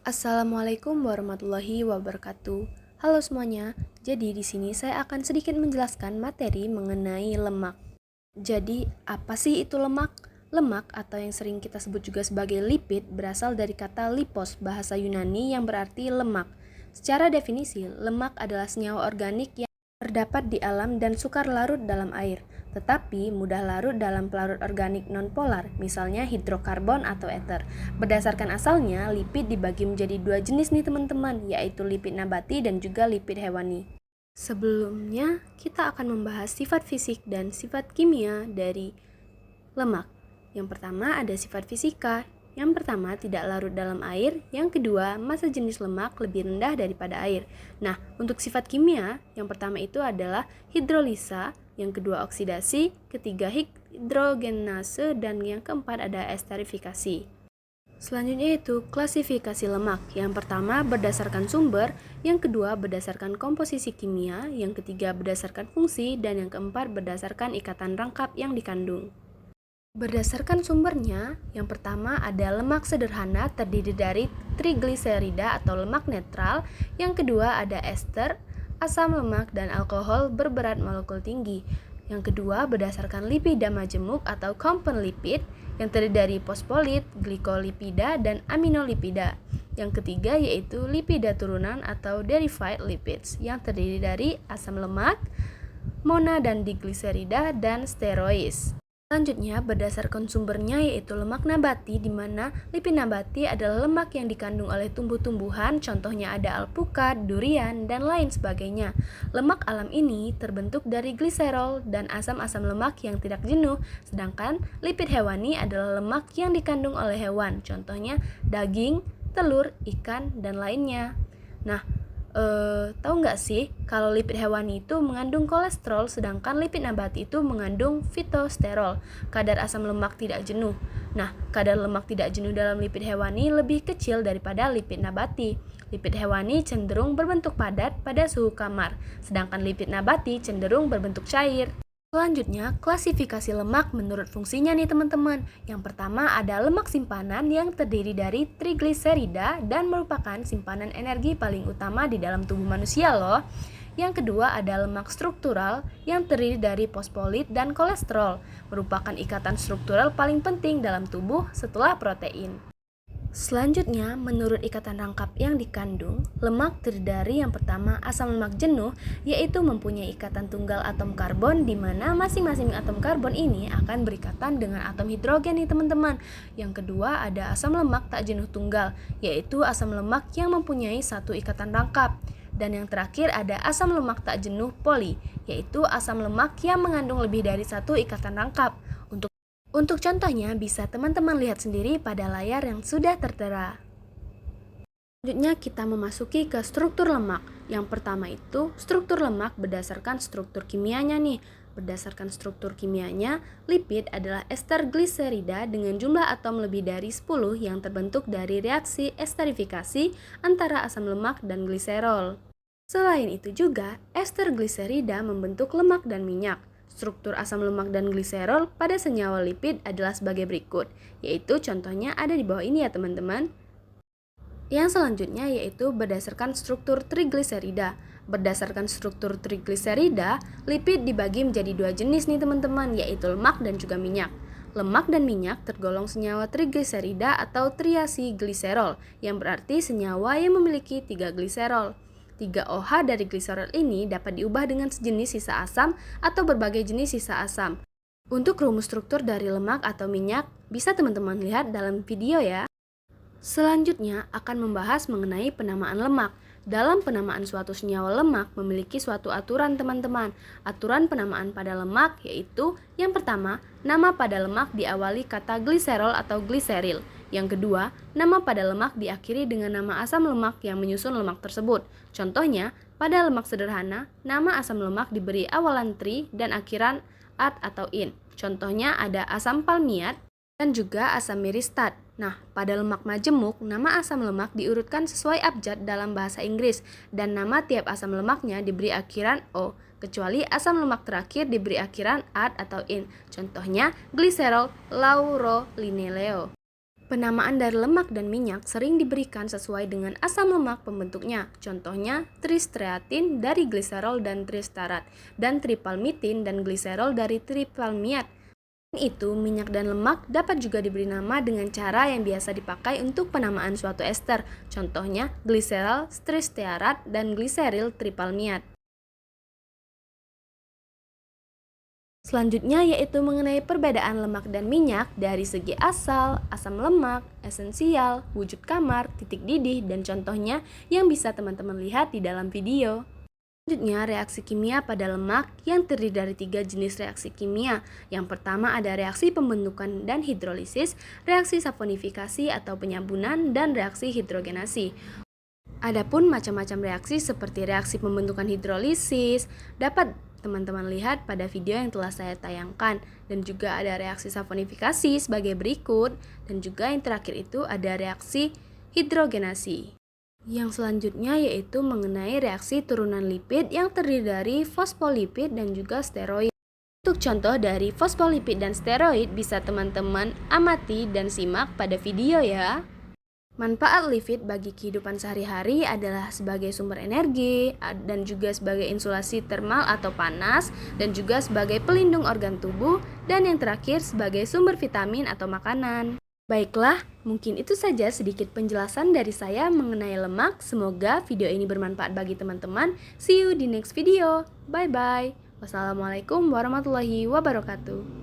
Assalamualaikum warahmatullahi wabarakatuh. Halo semuanya. Jadi di sini saya akan sedikit menjelaskan materi mengenai lemak. Jadi, apa sih itu lemak? Lemak atau yang sering kita sebut juga sebagai lipid berasal dari kata lipos, bahasa Yunani yang berarti lemak. Secara definisi, lemak adalah senyawa organik yang terdapat di alam dan sukar larut dalam air, tetapi mudah larut dalam pelarut organik nonpolar, misalnya hidrokarbon atau ether. Berdasarkan asalnya, lipid dibagi menjadi dua jenis nih teman-teman, yaitu lipid nabati dan juga lipid hewani. Sebelumnya, kita akan membahas sifat fisik dan sifat kimia dari lemak. Yang pertama ada sifat fisika. Yang pertama, tidak larut dalam air. Yang kedua, massa jenis lemak lebih rendah daripada air. Nah, untuk sifat kimia, yang pertama itu adalah hidrolisa, yang kedua oksidasi, ketiga hidrogenase, dan yang keempat ada esterifikasi. Selanjutnya itu klasifikasi lemak. Yang pertama berdasarkan sumber, yang kedua berdasarkan komposisi kimia, yang ketiga berdasarkan fungsi, dan yang keempat berdasarkan ikatan rangkap yang dikandung. Berdasarkan sumbernya, yang pertama ada lemak sederhana terdiri dari trigliserida atau lemak netral, yang kedua ada ester, asam lemak, dan alkohol berberat molekul tinggi. Yang kedua berdasarkan lipida majemuk atau compound lipid yang terdiri dari fosfolid, glikolipida, dan aminolipida. Yang ketiga yaitu lipida turunan atau derived lipids yang terdiri dari asam lemak, mona dan digliserida, dan steroid. Selanjutnya, berdasarkan sumbernya yaitu lemak nabati, di mana lipid nabati adalah lemak yang dikandung oleh tumbuh-tumbuhan, contohnya ada alpukat, durian, dan lain sebagainya. Lemak alam ini terbentuk dari gliserol dan asam-asam lemak yang tidak jenuh, sedangkan lipid hewani adalah lemak yang dikandung oleh hewan, contohnya daging, telur, ikan, dan lainnya. Nah, tahu nggak sih kalau lipid hewani itu mengandung kolesterol, sedangkan lipid nabati itu mengandung fitosterol, kadar asam lemak tidak jenuh. Nah, kadar lemak tidak jenuh dalam lipid hewani lebih kecil daripada lipid nabati. Lipid hewani cenderung berbentuk padat pada suhu kamar, sedangkan lipid nabati cenderung berbentuk cair. Selanjutnya, klasifikasi lemak menurut fungsinya nih teman-teman. Yang pertama ada lemak simpanan yang terdiri dari trigliserida dan merupakan simpanan energi paling utama di dalam tubuh manusia loh. Yang kedua ada lemak struktural yang terdiri dari fosfolid dan kolesterol, merupakan ikatan struktural paling penting dalam tubuh setelah protein. Selanjutnya, menurut ikatan rangkap yang dikandung, lemak terdiri dari yang pertama asam lemak jenuh, yaitu mempunyai ikatan tunggal atom karbon, di mana masing-masing atom karbon ini akan berikatan dengan atom hidrogen nih teman-teman. Yang kedua ada asam lemak tak jenuh tunggal, yaitu asam lemak yang mempunyai satu ikatan rangkap. Dan yang terakhir ada asam lemak tak jenuh poli, yaitu asam lemak yang mengandung lebih dari satu ikatan rangkap. Untuk contohnya, bisa teman-teman lihat sendiri pada layar yang sudah tertera. Selanjutnya kita memasuki ke struktur lemak. Yang pertama itu, struktur lemak berdasarkan struktur kimianya nih. Berdasarkan struktur kimianya, lipid adalah ester gliserida dengan jumlah atom lebih dari 10 yang terbentuk dari reaksi esterifikasi antara asam lemak dan gliserol. Selain itu juga, ester gliserida membentuk lemak dan minyak. Struktur asam lemak dan gliserol pada senyawa lipid adalah sebagai berikut, yaitu contohnya ada di bawah ini ya teman-teman. Yang selanjutnya yaitu berdasarkan struktur trigliserida. Berdasarkan struktur trigliserida, lipid dibagi menjadi dua jenis nih teman-teman, yaitu lemak dan juga minyak. Lemak dan minyak tergolong senyawa trigliserida atau triasi gliserol, yang berarti senyawa yang memiliki 3 gliserol. 3 OH dari gliserol ini dapat diubah dengan sejenis sisa asam atau berbagai jenis sisa asam. Untuk rumus struktur dari lemak atau minyak, bisa teman-teman lihat dalam video ya. Selanjutnya akan membahas mengenai penamaan lemak. Dalam penamaan suatu senyawa lemak memiliki suatu aturan teman-teman. Aturan penamaan pada lemak yaitu yang pertama, nama pada lemak diawali kata gliserol atau gliseril. Yang kedua, nama pada lemak diakhiri dengan nama asam lemak yang menyusun lemak tersebut. Contohnya, pada lemak sederhana, nama asam lemak diberi awalan tri dan akhiran at atau in. Contohnya ada asam palmiat dan juga asam miristat. Nah, pada lemak majemuk, nama asam lemak diurutkan sesuai abjad dalam bahasa Inggris dan nama tiap asam lemaknya diberi akhiran o, kecuali asam lemak terakhir diberi akhiran at atau in. Contohnya, gliserol laurolineleo. Penamaan dari lemak dan minyak sering diberikan sesuai dengan asam lemak pembentuknya. Contohnya, tristeatin dari gliserol dan tristarat, dan tripalmitin dan gliserol dari tripalmiat. Itu, minyak dan lemak dapat juga diberi nama dengan cara yang biasa dipakai untuk penamaan suatu ester. Contohnya, gliserol tristearat dan gliseril tripalmiat. Selanjutnya yaitu mengenai perbedaan lemak dan minyak dari segi asal, asam lemak, esensial, wujud kamar, titik didih, dan contohnya yang bisa teman-teman lihat di dalam video. Selanjutnya, reaksi kimia pada lemak yang terdiri dari 3 jenis reaksi kimia. Yang pertama ada reaksi pembentukan dan hidrolisis, reaksi saponifikasi atau penyambunan, dan reaksi hidrogenasi. Adapun macam-macam reaksi seperti reaksi pembentukan hidrolisis dapat teman-teman lihat pada video yang telah saya tayangkan, dan juga ada reaksi saponifikasi sebagai berikut, dan juga yang terakhir itu ada reaksi hidrogenasi. Yang selanjutnya yaitu mengenai reaksi turunan lipid yang terdiri dari fosfolipid dan juga steroid. Untuk contoh dari fosfolipid dan steroid bisa teman-teman amati dan simak pada video ya. Manfaat lipid bagi kehidupan sehari-hari adalah sebagai sumber energi dan juga sebagai insulasi termal atau panas, dan juga sebagai pelindung organ tubuh, dan yang terakhir sebagai sumber vitamin atau makanan. Baiklah, mungkin itu saja sedikit penjelasan dari saya mengenai lemak. Semoga video ini bermanfaat bagi teman-teman. See you di next video. Bye bye. Wassalamualaikum warahmatullahi wabarakatuh.